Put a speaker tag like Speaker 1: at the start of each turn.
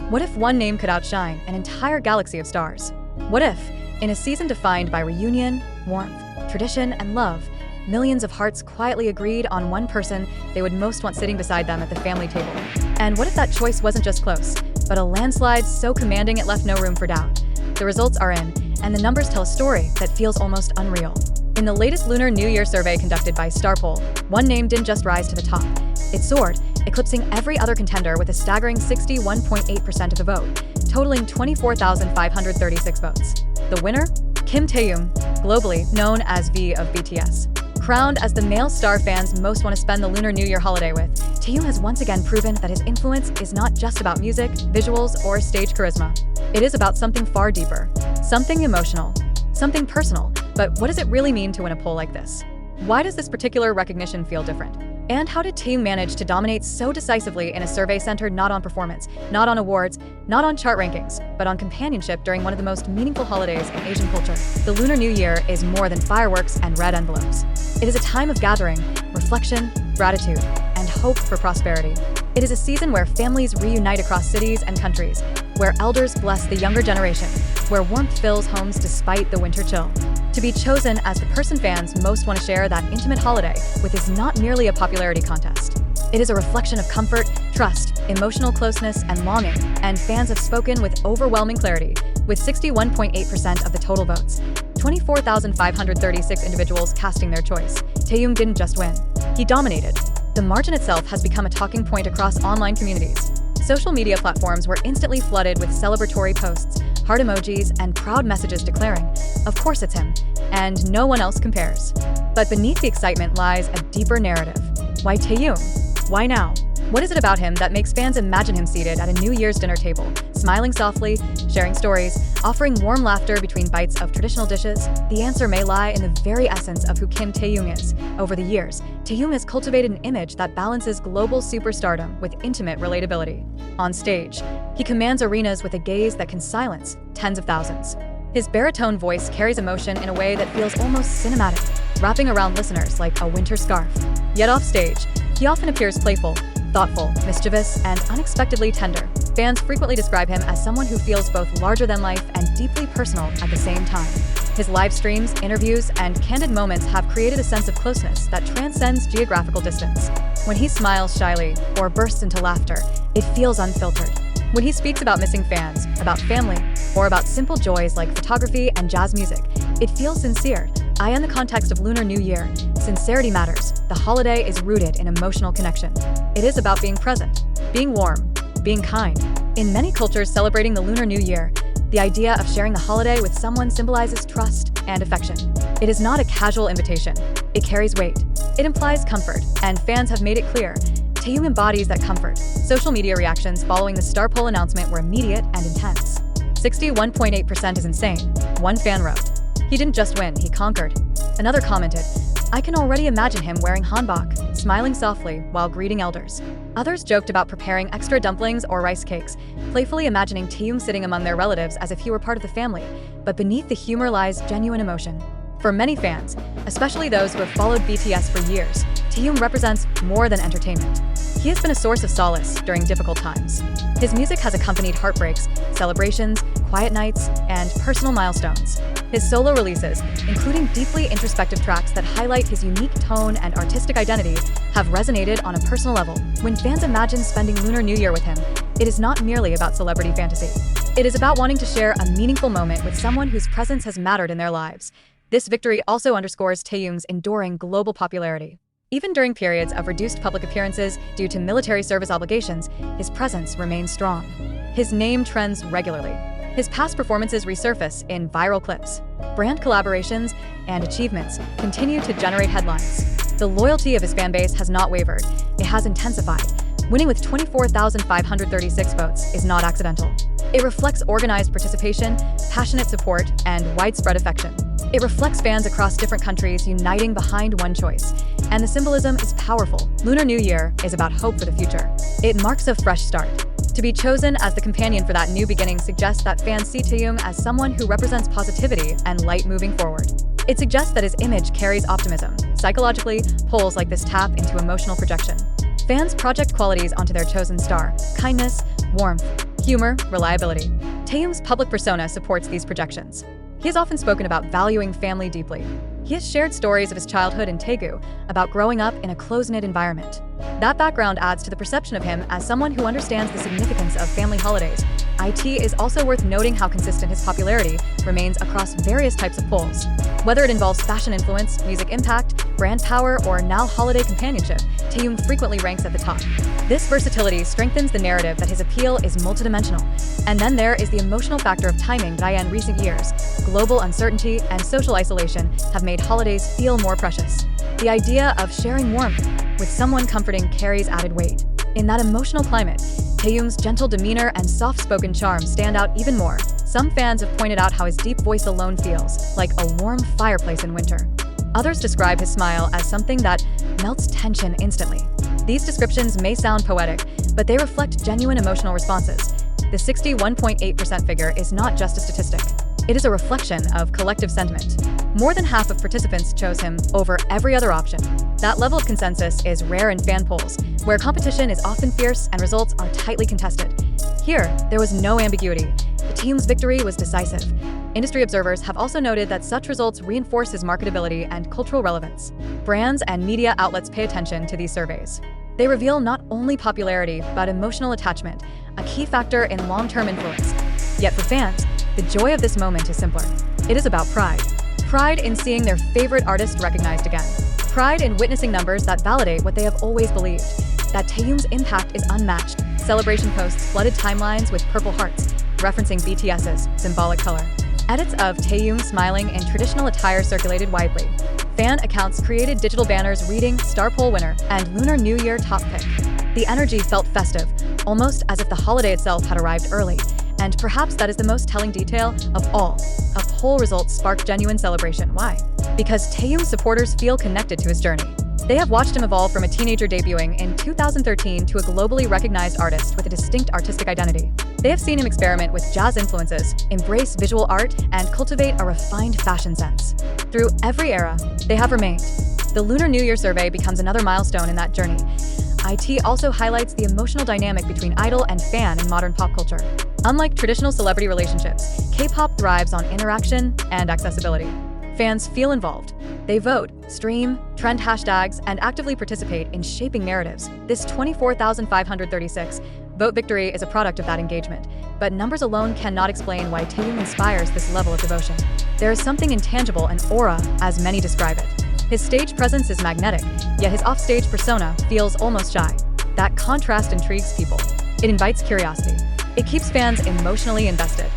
Speaker 1: What if one name could outshine an entire galaxy of stars? What if, in a season defined by reunion, warmth, tradition, and love, millions of hearts quietly agreed on one person they would most want sitting beside them at the family table? And what if that choice wasn't just close, but a landslide so commanding it left no room for doubt? The results are in, and the numbers tell a story that feels almost unreal. In the latest Lunar New Year survey conducted by STARPOLL, one name didn't just rise to the top. It soared, eclipsing every other contender with a staggering 61.8% of the vote, totaling 24,536 votes. The winner? Kim Taehyung, globally known as V of BTS. Crowned as the male star fans most want to spend the Lunar New Year holiday with, Taehyung has once again proven that his influence is not just about music, visuals, or stage charisma. It is about something far deeper, something emotional, something personal. But what does it really mean to win a poll like this? Why does this particular recognition feel different? And how did Taehyung manage to dominate so decisively in a survey centered not on performance, not on awards, not on chart rankings, but on companionship during one of the most meaningful holidays in Asian culture? The Lunar New Year is more than fireworks and red envelopes. It is a time of gathering, reflection, gratitude, and hope for prosperity. It is a season where families reunite across cities and countries, where elders bless the younger generation, where warmth fills homes despite the winter chill. To be chosen as the person fans most want to share that intimate holiday with is not merely a popularity contest. It is a reflection of comfort, trust, emotional closeness, and longing, and fans have spoken with overwhelming clarity, with 61.8% of the total votes. 24,536 individuals casting their choice. Taehyung didn't just win, he dominated. The margin itself has become a talking point across online communities. Social media platforms were instantly flooded with celebratory posts, heart emojis, and proud messages declaring, "Of course it's him, and no one else compares." But beneath the excitement lies a deeper narrative. Why Taehyung? Why now? What is it about him that makes fans imagine him seated at a New Year's dinner table, smiling softly, sharing stories, offering warm laughter between bites of traditional dishes? The answer may lie in the very essence of who Kim Taehyung is. Over the years, Taehyung has cultivated an image that balances global superstardom with intimate relatability. On stage, he commands arenas with a gaze that can silence tens of thousands. His baritone voice carries emotion in a way that feels almost cinematic, wrapping around listeners like a winter scarf. Yet off stage, he often appears playful, thoughtful, mischievous, and unexpectedly tender. Fans frequently describe him as someone who feels both larger than life and deeply personal at the same time. His live streams, interviews, and candid moments have created a sense of closeness that transcends geographical distance. When he smiles shyly or bursts into laughter, it feels unfiltered. When he speaks about missing fans, about family, or about simple joys like photography and jazz music, it feels sincere. In the context of Lunar New Year, sincerity matters. The holiday is rooted in emotional connection. It is about being present, being warm, being kind. In many cultures celebrating the Lunar New Year, the idea of sharing the holiday with someone symbolizes trust and affection. It is not a casual invitation. It carries weight. It implies comfort, and fans have made it clear. Taehyung embodies that comfort. Social media reactions following the STARPOLL announcement were immediate and intense. 61.8% is insane, one fan wrote. He didn't just win, he conquered. Another commented, "I can already imagine him wearing hanbok, smiling softly while greeting elders." Others joked about preparing extra dumplings or rice cakes, playfully imagining Taehyung sitting among their relatives as if he were part of the family. But beneath the humor lies genuine emotion. For many fans, especially those who have followed BTS for years, Taehyung represents more than entertainment. He has been a source of solace during difficult times. His music has accompanied heartbreaks, celebrations, quiet nights, and personal milestones. His solo releases, including deeply introspective tracks that highlight his unique tone and artistic identity, have resonated on a personal level. When fans imagine spending Lunar New Year with him, it is not merely about celebrity fantasy. It is about wanting to share a meaningful moment with someone whose presence has mattered in their lives. This victory also underscores Taehyung's enduring global popularity. Even during periods of reduced public appearances due to military service obligations, his presence remains strong. His name trends regularly. His past performances resurface in viral clips. Brand collaborations and achievements continue to generate headlines. The loyalty of his fanbase has not wavered, it has intensified. Winning with 24,536 votes is not accidental. It reflects organized participation, passionate support, and widespread affection. It reflects fans across different countries uniting behind one choice. And the symbolism is powerful. Lunar New Year is about hope for the future. It marks a fresh start. To be chosen as the companion for that new beginning suggests that fans see Taehyung as someone who represents positivity and light moving forward. It suggests that his image carries optimism. Psychologically, polls like this tap into emotional projection. Fans project qualities onto their chosen star: kindness, warmth, Humor, reliability. Taehyung's public persona supports these projections. He has often spoken about valuing family deeply. He has shared stories of his childhood in Taekook about growing up in a close-knit environment. That background adds to the perception of him as someone who understands the significance of family holidays. It is also worth noting how consistent his popularity remains across various types of polls. Whether it involves fashion influence, music impact, brand power, or now holiday companionship, Taehyung frequently ranks at the top. This versatility strengthens the narrative that his appeal is multidimensional. And then there is the emotional factor of timing that in recent years, global uncertainty and social isolation have made holidays feel more precious. The idea of sharing warmth with someone comforting carries added weight. In that emotional climate, Taehyung's gentle demeanor and soft-spoken charm stand out even more. Some fans have pointed out how his deep voice alone feels like a warm fireplace in winter. Others describe his smile as something that melts tension instantly. These descriptions may sound poetic, but they reflect genuine emotional responses. The 61.8% figure is not just a statistic. It is a reflection of collective sentiment. More than half of participants chose him over every other option. That level of consensus is rare in fan polls, where competition is often fierce and results are tightly contested. Here, there was no ambiguity. The team's victory was decisive. Industry observers have also noted that such results reinforce his marketability and cultural relevance. Brands and media outlets pay attention to these surveys. They reveal not only popularity, but emotional attachment, a key factor in long-term influence. Yet for fans, the joy of this moment is simpler. It is about pride. Pride in seeing their favorite artist recognized again. Pride in witnessing numbers that validate what they have always believed, that Taehyung's impact is unmatched. Celebration posts flooded timelines with purple hearts, referencing BTS's symbolic color. Edits of Taehyung smiling in traditional attire circulated widely. Fan accounts created digital banners reading "STARPOLL winner" and "Lunar New Year top pick." The energy felt festive, almost as if the holiday itself had arrived early. And perhaps that is the most telling detail of all. A poll result sparked genuine celebration. Why? Because Taehyung's supporters feel connected to his journey. They have watched him evolve from a teenager debuting in 2013 to a globally recognized artist with a distinct artistic identity. They have seen him experiment with jazz influences, embrace visual art, and cultivate a refined fashion sense. Through every era, they have remained. The Lunar New Year survey becomes another milestone in that journey. It also highlights the emotional dynamic between idol and fan in modern pop culture. Unlike traditional celebrity relationships, K-pop thrives on interaction and accessibility. Fans feel involved. They vote, stream, trend hashtags, and actively participate in shaping narratives. This 24,536 vote victory is a product of that engagement, but numbers alone cannot explain why Taehyung inspires this level of devotion. There is something intangible, an aura, as many describe it. His stage presence is magnetic, yet his offstage persona feels almost shy. That contrast intrigues people. It invites curiosity. It keeps fans emotionally invested.